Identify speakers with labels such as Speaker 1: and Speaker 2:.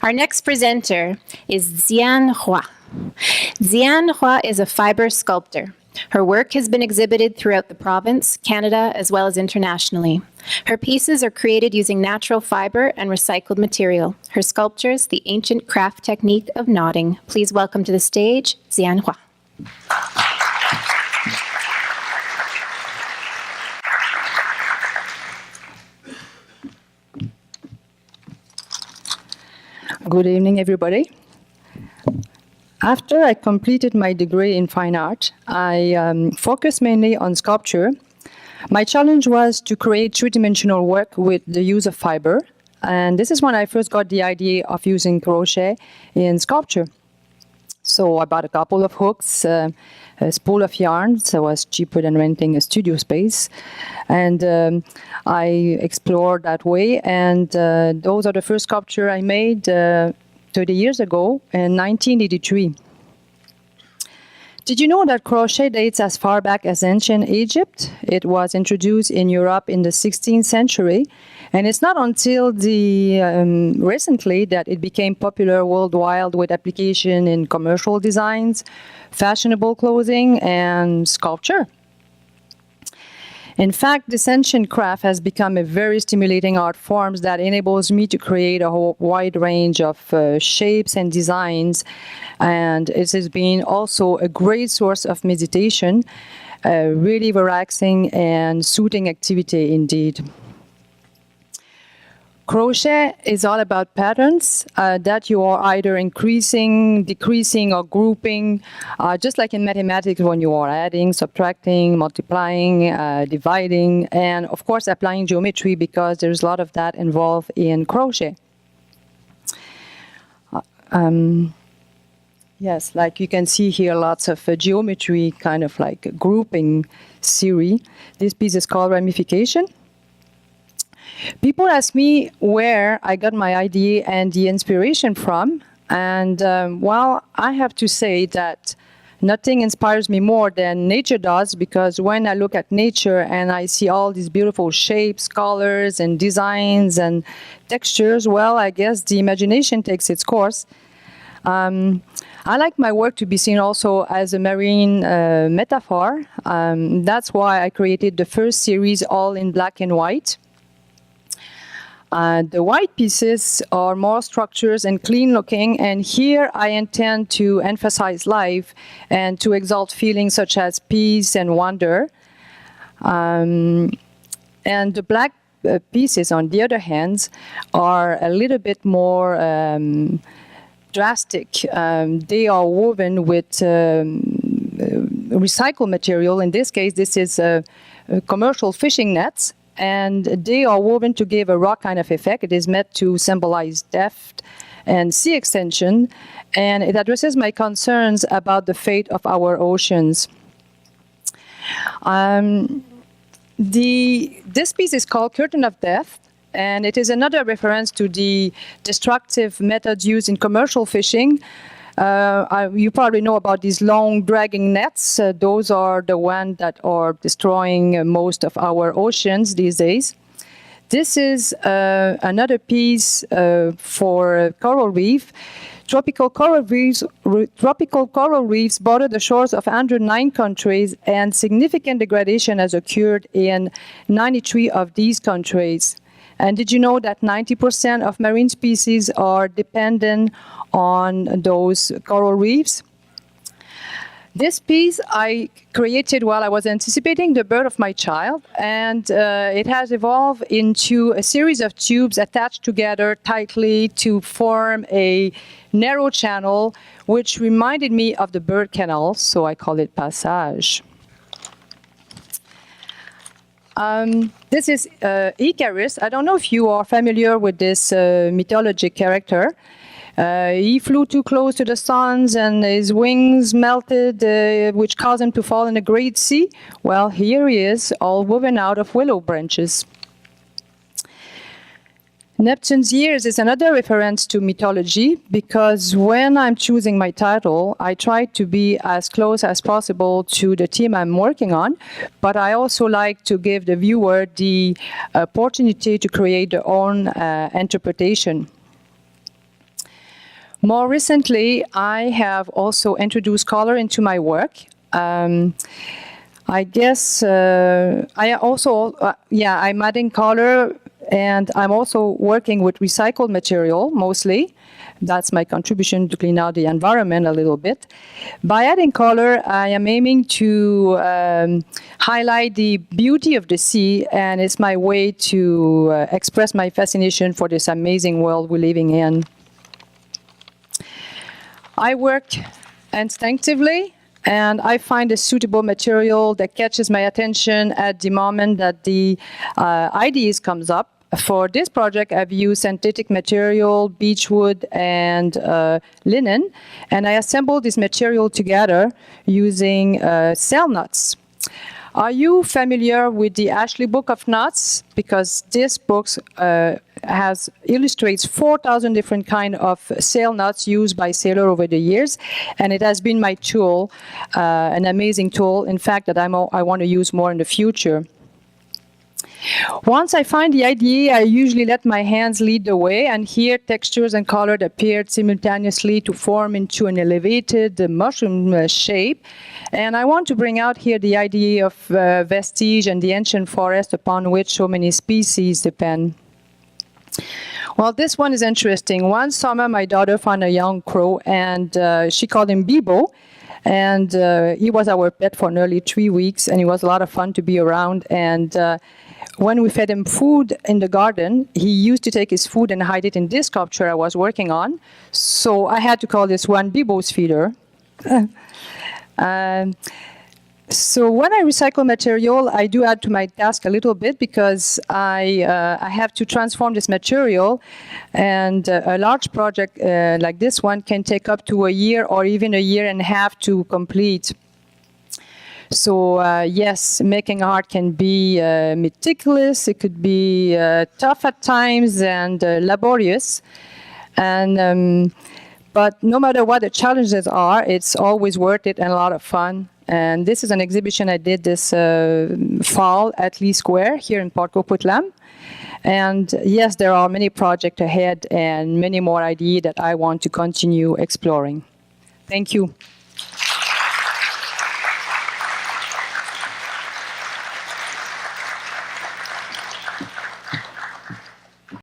Speaker 1: Our next presenter is Xian Hua. Xian Hua is a fiber sculptor. Her work has been exhibited throughout the province, Canada, as well as internationally. Her pieces are created using natural fiber and recycled material. Her sculptures, the ancient craft technique of knotting. Please welcome to the stage, Xian Hua.
Speaker 2: Good evening, everybody. After I completed my degree in fine art, I focused mainly on sculpture. My challenge was to create three-dimensional work with the use of fiber, and this is when I first got the idea of using crochet in sculpture. So I bought a couple of hooks, a spool of yarn, so it was cheaper than renting a studio space. And I explored that way, and those are the first sculpture I made 30 years ago in 1983. Did you know that crochet dates as far back as ancient Egypt? It was introduced in Europe in the 16th century, and it's not until recently that it became popular worldwide with application in commercial designs, fashionable clothing, and sculpture. In fact, this ancient craft has become a very stimulating art form that enables me to create a whole wide range of shapes and designs, and it has been also a great source of meditation, really relaxing and soothing activity indeed. Crochet is all about patterns that you are either increasing, decreasing, or grouping, just like in mathematics when you are adding, subtracting, multiplying, dividing, and of course applying geometry, because there's a lot of that involved in crochet. Yes, like you can see here, lots of geometry, kind of like grouping theory. This piece is called ramification. People ask me where I got my idea and the inspiration from, and well, I have to say that nothing inspires me more than nature does, because when I look at nature and I see all these beautiful shapes, colors, and designs and textures, well, I guess the imagination takes its course. I like my work to be seen also as a marine metaphor. That's why I created the first series all in black and white. The white pieces are more structures and clean looking, and here I intend to emphasize life and to exalt feelings such as peace and wonder. And the black pieces, on the other hand, are a little bit more drastic. They are woven with recycled material. In this case, this is commercial fishing nets, and they are woven to give a rock kind of effect. It is meant to symbolize depth and sea extension, and it addresses my concerns about the fate of our oceans. This piece is called Curtain of Death, and it is another reference to the destructive methods used in commercial fishing. You probably know about these long dragging nets. Those are the ones that are destroying most of our oceans these days. This is another piece for coral reef. Tropical coral reefs border the shores of 109 countries, and significant degradation has occurred in 93 of these countries. And did you know that 90% of marine species are dependent on those coral reefs? This piece I created while I was anticipating the birth of my child, and it has evolved into a series of tubes attached together tightly to form a narrow channel, which reminded me of the birth canal, so I call it Passage. This is Icarus. I don't know if you are familiar with this mythological character. He flew too close to the sun and his wings melted, which caused him to fall in the great sea. Well, here he is, all woven out of willow branches. Neptune's Years is another reference to mythology, because when I'm choosing my title, I try to be as close as possible to the theme I'm working on, but I also like to give the viewer the opportunity to create their own interpretation. More recently, I have also introduced color into my work. I guess I also, I'm adding color, and I'm also working with recycled material mostly. That's my contribution to clean out the environment a little bit. By adding color, I am aiming to highlight the beauty of the sea, and it's my way to express my fascination for this amazing world we're living in. I work instinctively, and I find a suitable material that catches my attention at the moment that the ideas comes up. For this project, I've used synthetic material, beechwood, and linen, and I assembled this material together using sail nuts. Are you familiar with the Ashley Book of Knots? Because this book illustrates 4,000 different kind of sail knots used by sailors over the years, and it has been my tool, an amazing tool, in fact, that I want to use more in the future. Once I find the idea, I usually let my hands lead the way, and here textures and color appeared simultaneously to form into an elevated mushroom shape. And I want to bring out here the idea of vestige and the ancient forest upon which so many species depend. Well, this one is interesting. One summer, my daughter found a young crow, and she called him Bibo. And he was our pet for nearly 3 weeks, and it was a lot of fun to be around. And when we fed him food in the garden, he used to take his food and hide it in this sculpture I was working on. So I had to call this one Bibo's feeder. So when I recycle material, I do add to my task a little bit because I have to transform this material, and a large project like this one can take up to a year or even a year and a half to complete. So yes, making art can be meticulous, it could be tough at times and laborious, and but no matter what the challenges are, it's always worth it and a lot of fun. And this is an exhibition I did this fall at Lee Square here in Port Coquitlam. And yes, there are many projects ahead and many more ideas that I want to continue exploring. Thank you.